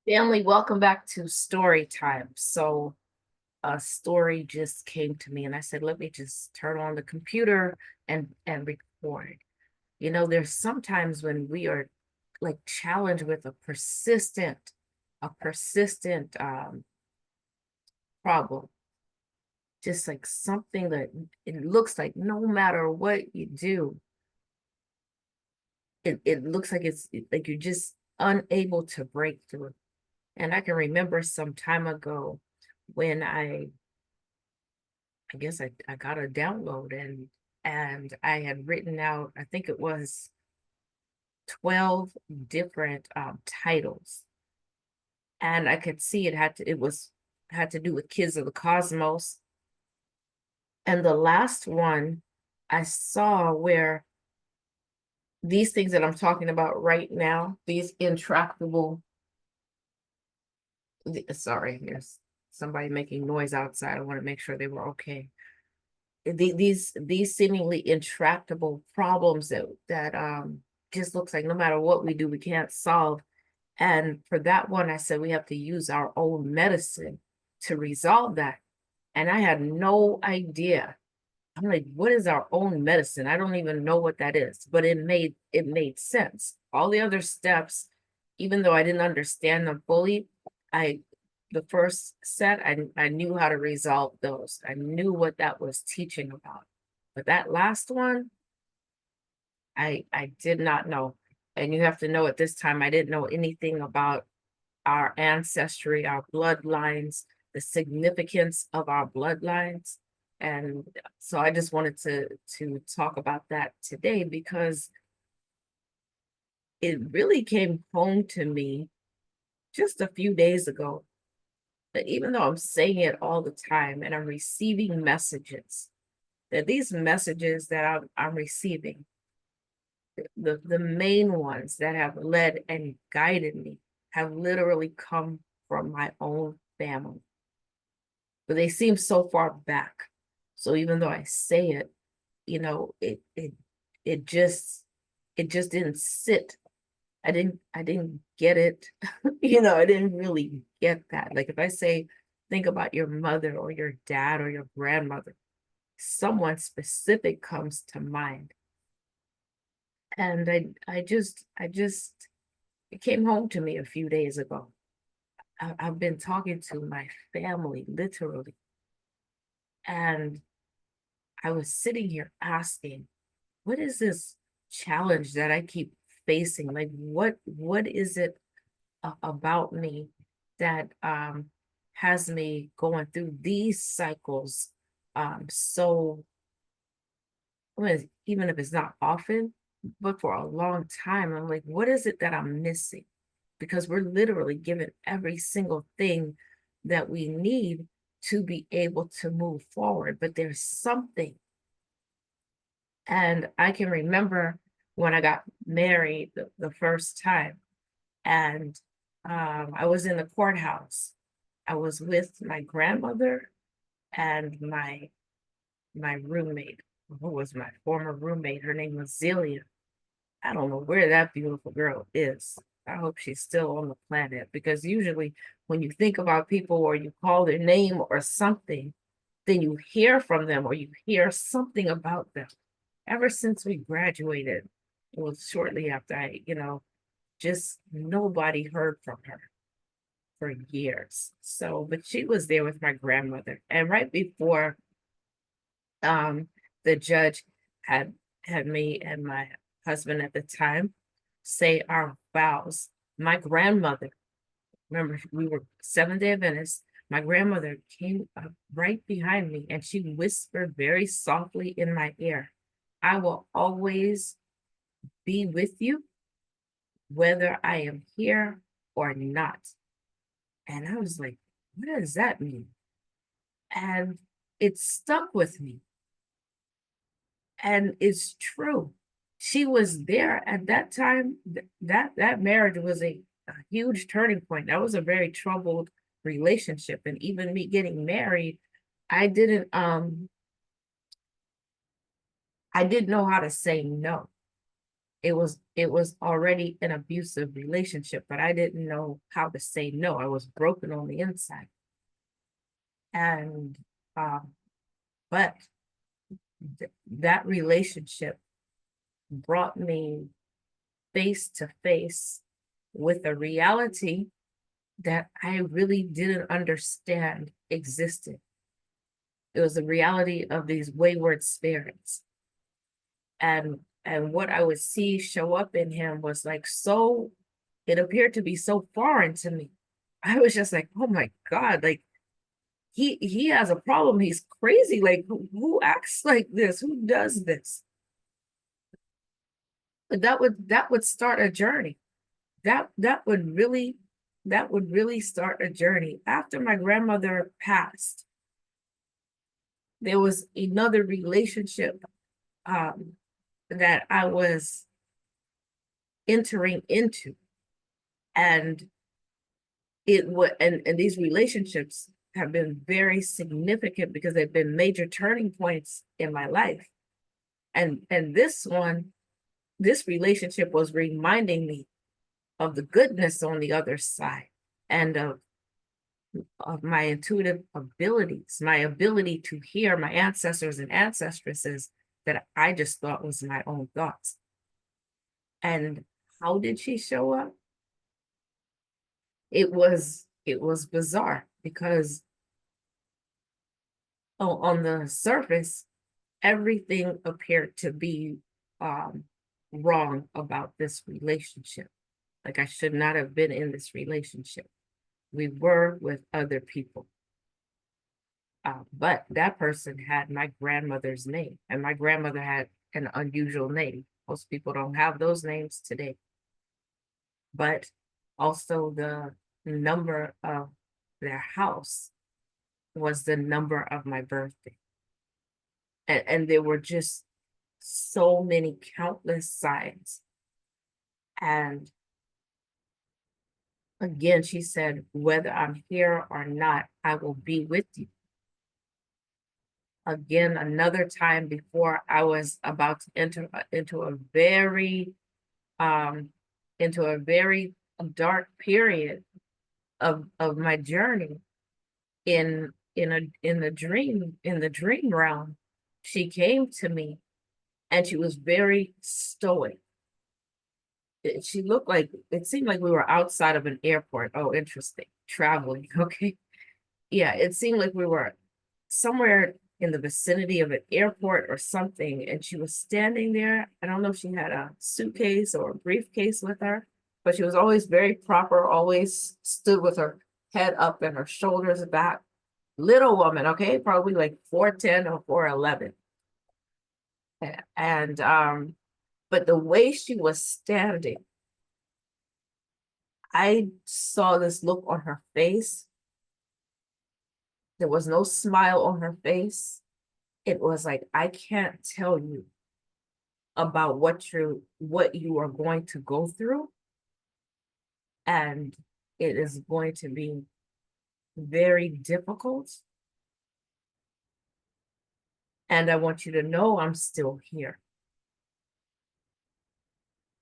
Family, welcome back to story time. So a story just came to me and I said, let me just turn on the computer and record. There's sometimes when we are like challenged with a persistent problem, just like something that it looks like no matter what you do, it looks like like you're just unable to break through. And I can remember some time ago when I guess I got a download and I had written out, I think it was 12 different titles. And I could see it had to do with kids of the cosmos. And the last one I saw where these things that I'm talking about right now, these intractable, sorry, there's somebody making noise outside. I want to make sure they were okay. These seemingly intractable problems that just looks like no matter what we do, we can't solve. And for that one, I said we have to use our own medicine to resolve that. And I had no idea. I'm like, what is our own medicine? I don't even know what that is, but it made sense. All the other steps, even though I didn't understand them fully, I the first set, I knew how to resolve those. I knew what that was teaching about. But that last one, I did not know. And you have to know at this time, I didn't know anything about our ancestry, our bloodlines, the significance of our bloodlines. And so I just wanted to talk about that today because it really came home to me just a few days ago that even though I'm saying it all the time and I'm receiving messages, that these messages that I'm receiving, the main ones that have led and guided me have literally come from my own family. But they seem so far back. So even though I say it, you know, it just it just didn't sit. I didn't get it. I didn't really get that. Like if I say, think about your mother or your dad or your grandmother, someone specific comes to mind. And I just it came home to me a few days ago. I've been talking to my family literally, and I was sitting here asking, what is this challenge that I keep facing? Like, what is it about me that has me going through these cycles so even if it's not often, but for a long time? I'm like, what is it that I'm missing? Because we're literally given every single thing that we need to be able to move forward, but there's something. And I can remember when I got married the first time, and I was in the courthouse. I was with my grandmother and my roommate, who was my former roommate. Her name was Zelia. I don't know where that beautiful girl is. I hope she's still on the planet because usually when you think about people or you call their name or something, then you hear from them or you hear something about them. Ever since we graduated, it was shortly after just nobody heard from her for years. So, but she was there with my grandmother. And right before um the judge had had me and my husband at the time say our vows, my grandmother, remember we were Seventh-day Adventists, my grandmother came up right behind me and she whispered very softly in my ear, I will always be with you, whether I am here or not. And I was like, what does that mean? And it stuck with me. And it's true. She was there at that time. That marriage was a huge turning point. That was a very troubled relationship. And even me getting married, I didn't I didn't know how to say no. it was already an abusive relationship, but I didn't know how to say no. I was broken on the inside. And but that relationship brought me face to face with a reality that I really didn't understand existed. It was the reality of these wayward spirits. And what I would see show up in him was like so, it appeared to be so foreign to me. I was just like, oh my God, like he has a problem. He's crazy. Like who acts like this? Who does this? But that would start a journey. That would really start a journey. After my grandmother passed, there was another relationship that I was entering into. And and these relationships have been very significant because they've been major turning points in my life. And this relationship was reminding me of the goodness on the other side, and of my intuitive abilities, my ability to hear my ancestors and ancestresses that I just thought was my own thoughts. And how did she show up? It was bizarre because on the surface, everything appeared to be wrong about this relationship. Like I should not have been in this relationship. We were with other people. But that person had my grandmother's name, and my grandmother had an unusual name. Most people don't have those names today. But also the number of their house was the number of my birthday. And there were just so many countless signs. And again, she said, whether I'm here or not, I will be with you. Again, another time before I was about to enter into a very dark period of my journey in the dream realm. She came to me and she was very stoic. She looked like, it seemed like we were outside of an airport. Oh, interesting. Traveling. Okay. Yeah, it seemed like we were somewhere in the vicinity of an airport or something. And she was standing there. I don't know if she had a suitcase or a briefcase with her, but she was always very proper, always stood with her head up and her shoulders back. Little woman, okay, probably like 4'10" or 4'11. And but the way she was standing, I saw this look on her face. There was no smile on her face. It was like, I can't tell you about what you are going to go through. And it is going to be very difficult. And I want you to know I'm still here.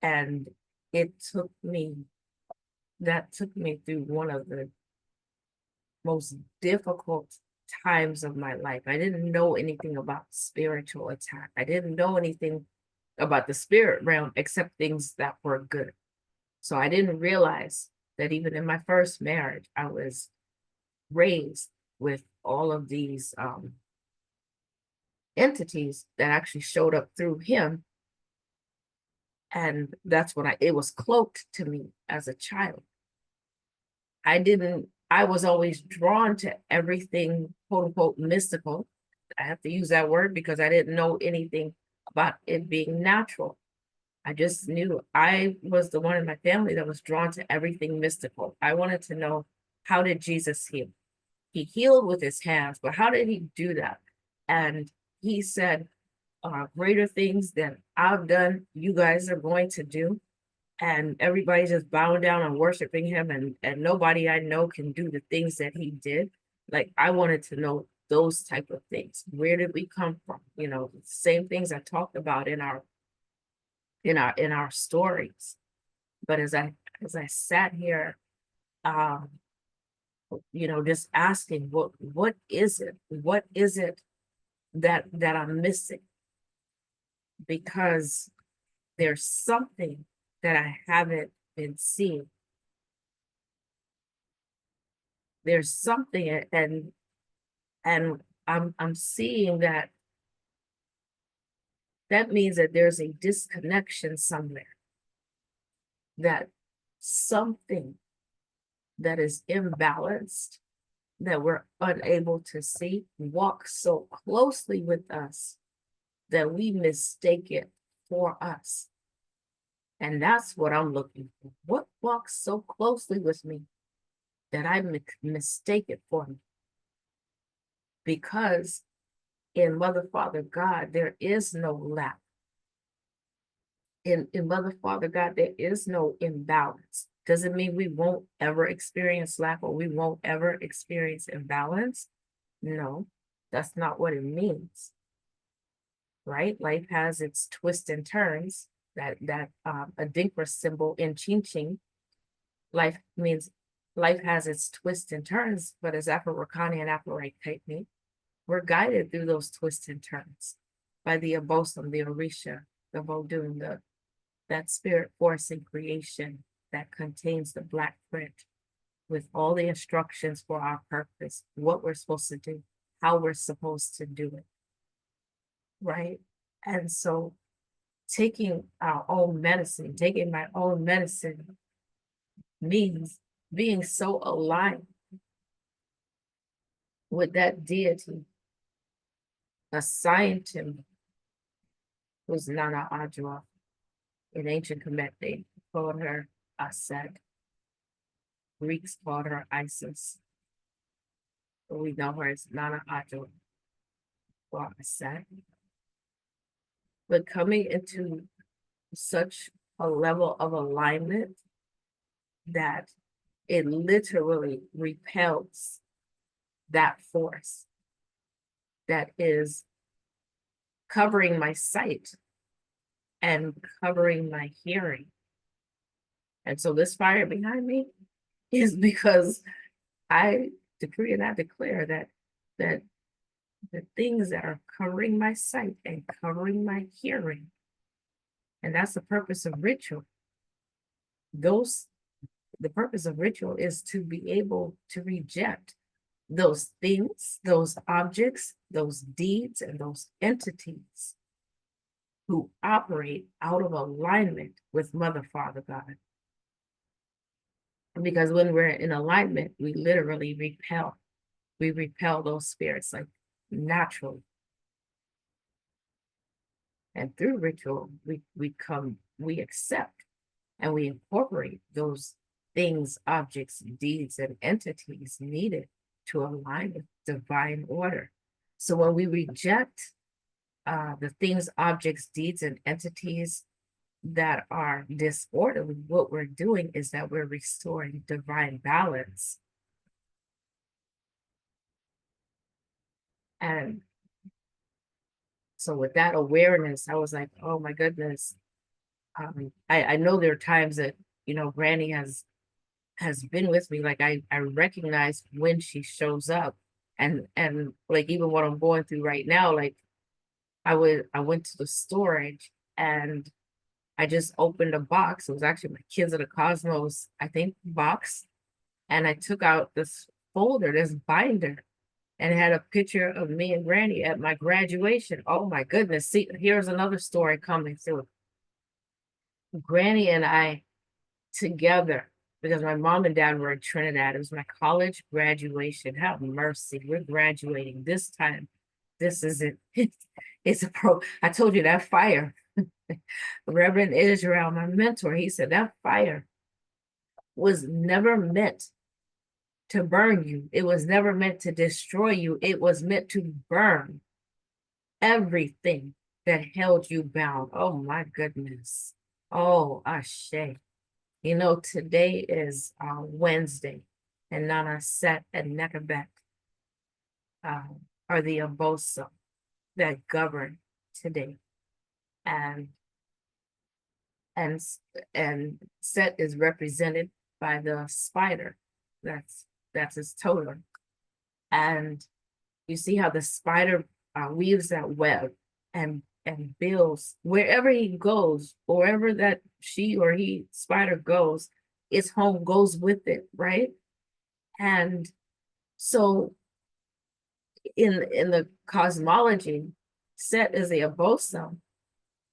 And that took me through one of the most difficult times of my life. I didn't know anything about spiritual attack. I didn't know anything about the spirit realm except things that were good. So I didn't realize that even in my first marriage, I was raised with all of these entities that actually showed up through him. And that's when it was cloaked to me as a child. I was always drawn to everything, quote unquote, mystical. I have to use that word because I didn't know anything about it being natural. I just knew I was the one in my family that was drawn to everything mystical. I wanted to know, how did Jesus heal? He healed with his hands, but how did he do that? And he said, greater things than I've done, you guys are going to do. And everybody's just bowing down and worshiping him, and nobody I know can do the things that he did. Like, I wanted to know those type of things. Where did we come from? The same things I talked about in our in our stories. But as I sat here, um, just asking, what is it? What is it that I'm missing? Because there's something that I haven't been seeing. There's something, and I'm seeing that means that there's a disconnection somewhere, that something that is imbalanced, that we're unable to see, walks so closely with us that we mistake it for us. And that's what I'm looking for. What walks so closely with me that I mistake it for me? Because in Mother, Father, God, there is no lack. In Mother, Father, God, there is no imbalance. Doesn't mean we won't ever experience lack or we won't ever experience imbalance. No, that's not what it means, right? Life has its twists and turns. That Adinkra symbol in Chin Chin, life means life has its twists and turns, but as Afro-Rakani and Afro-Right technique, we're guided through those twists and turns by the Abosom, the Orisha, the Vodun, that spirit force in creation that contains the black print with all the instructions for our purpose, what we're supposed to do, how we're supposed to do it, right? And so taking my own medicine means being so aligned with that deity assigned to me, who's Nana Ajua. In ancient Kemet, they called her Aset. Greeks called her Isis. But we know her as Nana Ajua or Aset. But coming into such a level of alignment that it literally repels that force that is covering my sight and covering my hearing. And so this fire behind me is because I decree and I declare that the things that are covering my sight and covering my hearing, and that's the purpose of ritual. The purpose of ritual is to be able to reject those things, those objects, those deeds, and those entities who operate out of alignment with Mother, Father, God. Because when we're in alignment, we literally repel. We repel those spirits like naturally. And through ritual, we accept and we incorporate those things, objects, deeds, and entities needed to align with divine order. So when we reject the things, objects, deeds, and entities that are disorderly, what we're doing is that we're restoring divine balance. And so with that awareness, I was like, oh my goodness. I know there are times that, Granny has been with me. Like I recognize when she shows up. And like even what I'm going through right now, like I went to the storage and I just opened a box. It was actually my Kids of the Cosmos, I think, box. And I took out this folder, this binder, and it had a picture of me and Granny at my graduation. Oh my goodness. See, here's another story coming through. Granny and I together, because my mom and dad were in Trinidad. It was my college graduation. Have mercy. We're graduating this time. This isn't, it's a I told you that fire. Reverend Israel, my mentor, he said that fire was never meant to burn you. It was never meant to destroy you. It was meant to burn everything that held you bound. Oh my goodness. Oh, Ashe. Today is Wednesday, and Nana Set and Nekabet are the Abosa that govern today. And and Set is represented by the spider. That's his totem. And you see how the spider weaves that web and builds wherever he goes, wherever that she or he spider goes, its home goes with it, right? And so in the cosmology, Set is the abosom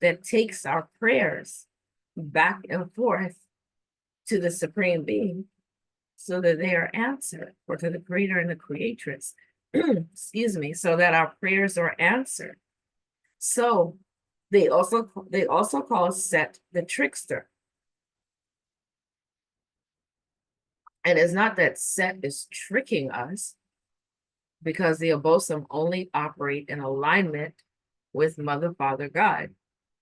that takes our prayers back and forth to the supreme being so that they are answered, or to the creator and the creatress, excuse me, so that our prayers are answered. So they also call Set the trickster. And it's not that Set is tricking us, because the abosom only operate in alignment with Mother, Father, God.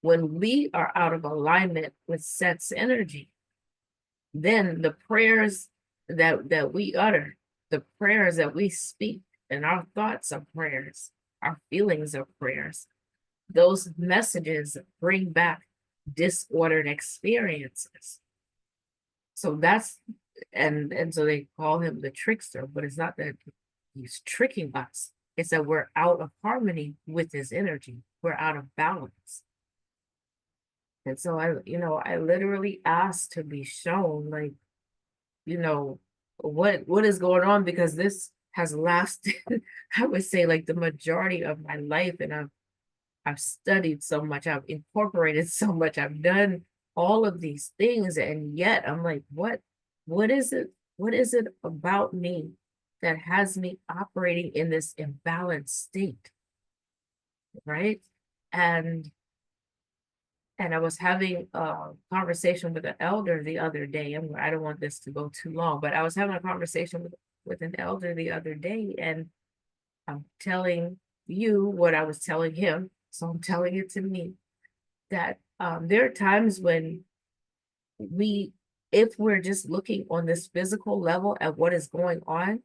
When we are out of alignment with Set's energy, then the prayers that we utter, the prayers that we speak, and our thoughts are prayers, our feelings are prayers. Those messages bring back disordered experiences. So that's and so they call him the trickster, but it's not that he's tricking us. It's that we're out of harmony with his energy. We're out of balance. And so I literally asked to be shown, like, what is going on, because this has lasted, I would say, like the majority of my life, and I've studied so much, I've incorporated so much, I've done all of these things, and yet I'm like, what is it? What is it about me that has me operating in this imbalanced state, right? And I was having a conversation with an elder the other day, and I don't want this to go too long, but I was having a conversation with an elder the other day, and I'm telling you what I was telling him, so I'm telling it to me, that there are times when if we're just looking on this physical level at what is going on,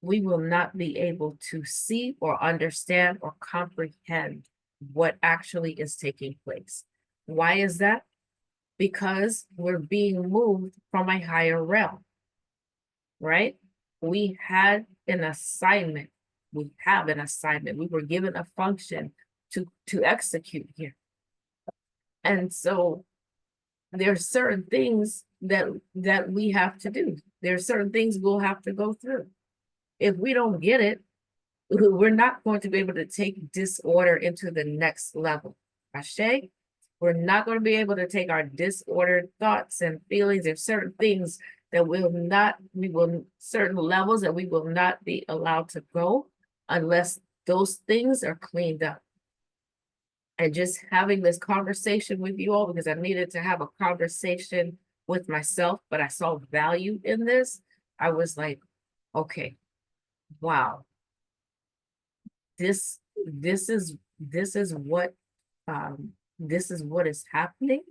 we will not be able to see or understand or comprehend what actually is taking place. Why is that? Because we're being moved from a higher realm, right? We had an assignment. We have an assignment. We were given a function to execute here. And so there are certain things that we have to do. There are certain things we'll have to go through. If we don't get it, we're not going to be able to take disorder into the next level. Ashe? We're not going to be able to take our disordered thoughts and feelings. There's certain things that certain levels that we will not be allowed to go unless those things are cleaned up. And just having this conversation with you all, because I needed to have a conversation with myself, but I saw value in this. I was like, okay, wow, this is what is happening.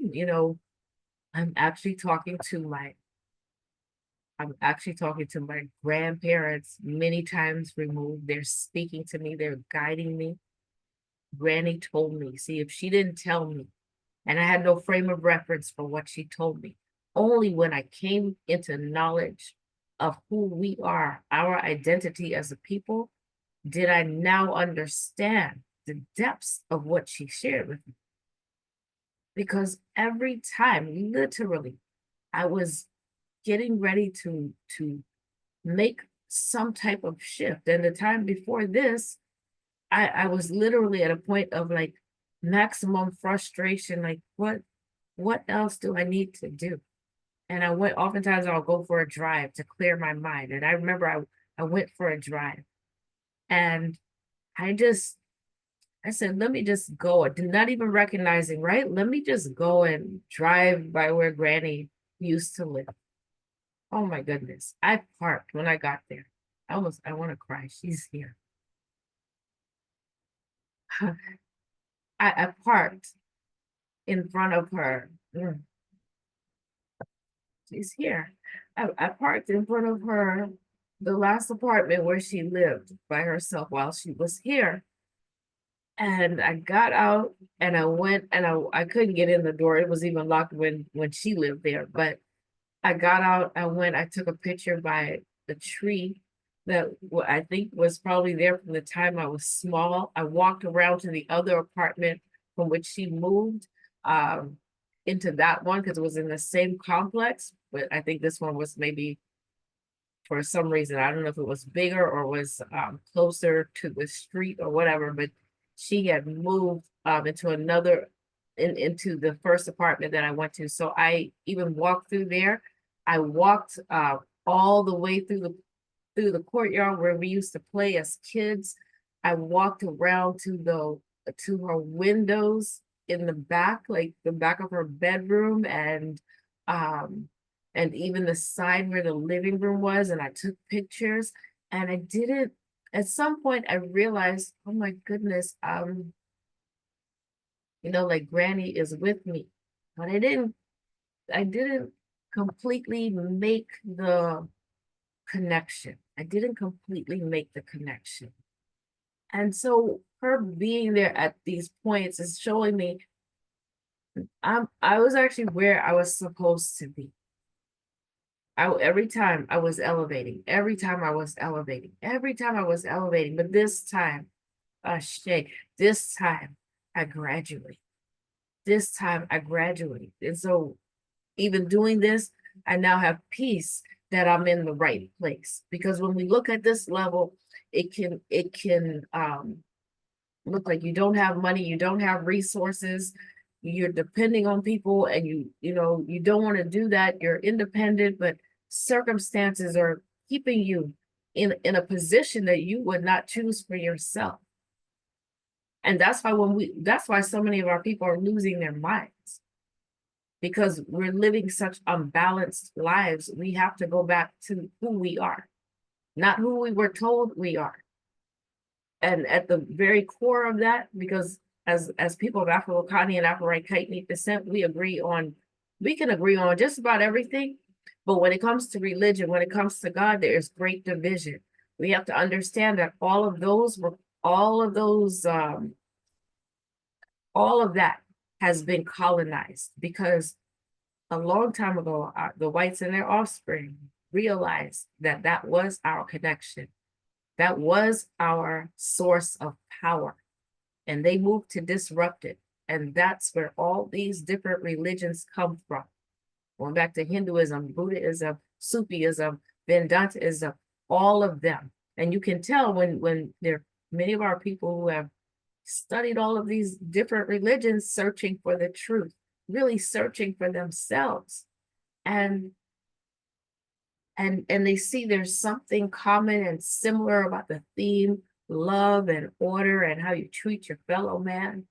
I'm actually talking to my grandparents, many times removed. They're speaking to me, they're guiding me. Granny told me, see, if she didn't tell me, and I had no frame of reference for what she told me, only when I came into knowledge of who we are, our identity as a people, did I now understand the depths of what she shared with me. Because every time, literally, I was getting ready to make some type of shift. And the time before this, I was literally at a point of like maximum frustration, like what else do I need to do? And oftentimes I'll go for a drive to clear my mind. And I remember I went for a drive, and I said, let me just go, not even recognizing, right? Let me just go and drive by where Granny used to live. Oh my goodness. I parked when I got there. I want to cry. She's here. I parked in front of her. She's here. I parked in front of her, the last apartment where she lived by herself while she was here. And I got out and I went and I couldn't get in the door. It was even locked when she lived there. But I got out, I went, I took a picture by the tree that I think was probably there from the time I was small. I walked around to the other apartment from which she moved um, into that one because it was in the same complex. But I think this one was maybe for some reason, I don't know if it was bigger or was closer to the street or whatever, but she had moved into into the first apartment that I went to. So I even walked through there. I walked all the way through the courtyard where we used to play as kids. I walked around to her windows in the back, like the back of her bedroom, um and even the side where the living room was, and I took pictures. And I didn't, at some point I realized, oh my goodness, like Granny is with me. But I didn't completely make the connection. I didn't completely make the connection. And so her being there at these points is showing me I was actually where I was supposed to be. Every time I was elevating, every time I was elevating, every time I was elevating, but this time, Shay, this time I graduate. This time I graduate. And so even doing this, I now have peace that I'm in the right place. Because when we look at this level, it can look like you don't have money, you don't have resources, you're depending on people, and you don't want to do that. You're independent, but circumstances are keeping you in a position that you would not choose for yourself. And that's why so many of our people are losing their minds, because we're living such unbalanced lives. We have to go back to who we are, not who we were told we are. And at the very core of that, because as people of Afro-Wakani and Afro-Caichnese descent, we can agree on just about everything. But when it comes to religion, when it comes to God, there is great division. We have to understand that all of those all of that has been colonized, because a long time ago, the whites and their offspring realized that that was our connection. That was our source of power. And they moved to disrupt it. And that's where all these different religions come from. Going back to Hinduism, Buddhism, Sufism, Vedantism, all of them. And you can tell when there are many of our people who have studied all of these different religions, searching for the truth, really searching for themselves. And they see there's something common and similar about the theme, love and order, and how you treat your fellow man.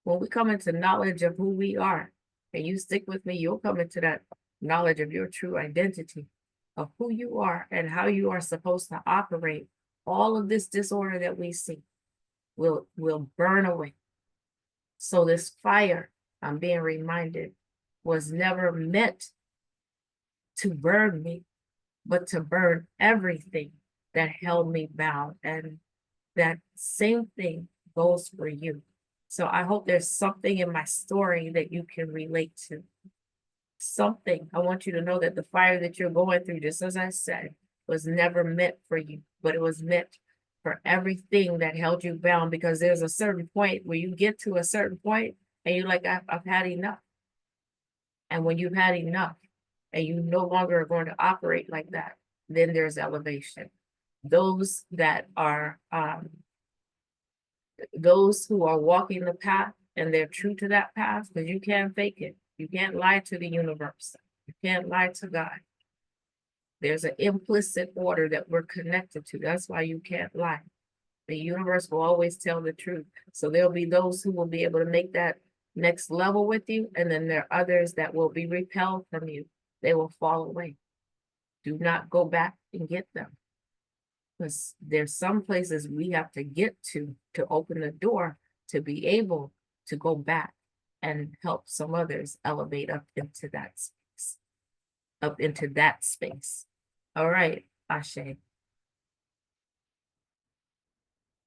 When we come into knowledge of who we are, and you stick with me, you'll come into that knowledge of your true identity, of who you are and how you are supposed to operate. All of this disorder that we see will burn away. So this fire, I'm being reminded, was never meant to burn me, but to burn everything that held me bound. And that same thing goes for you. So I hope there's something in my story that you can relate to. Something. I want you to know that the fire that you're going through, just as I said, was never meant for you, but it was meant for everything that held you bound, because there's a certain point where you get to a certain point and you're like, I've had enough. And when you've had enough and you no longer are going to operate like that, then there's elevation. Those who are walking the path and they're true to that path, because you can't fake it. You can't lie to the universe. You can't lie to God. There's an implicit order that we're connected to. That's why you can't lie. The universe will always tell the truth. So there'll be those who will be able to make that next level with you, and then there are others that will be repelled from you. They will fall away. Do not go back and get them, because there's some places we have to get to open the door to be able to go back and help some others elevate up into that space. All right, Ashe.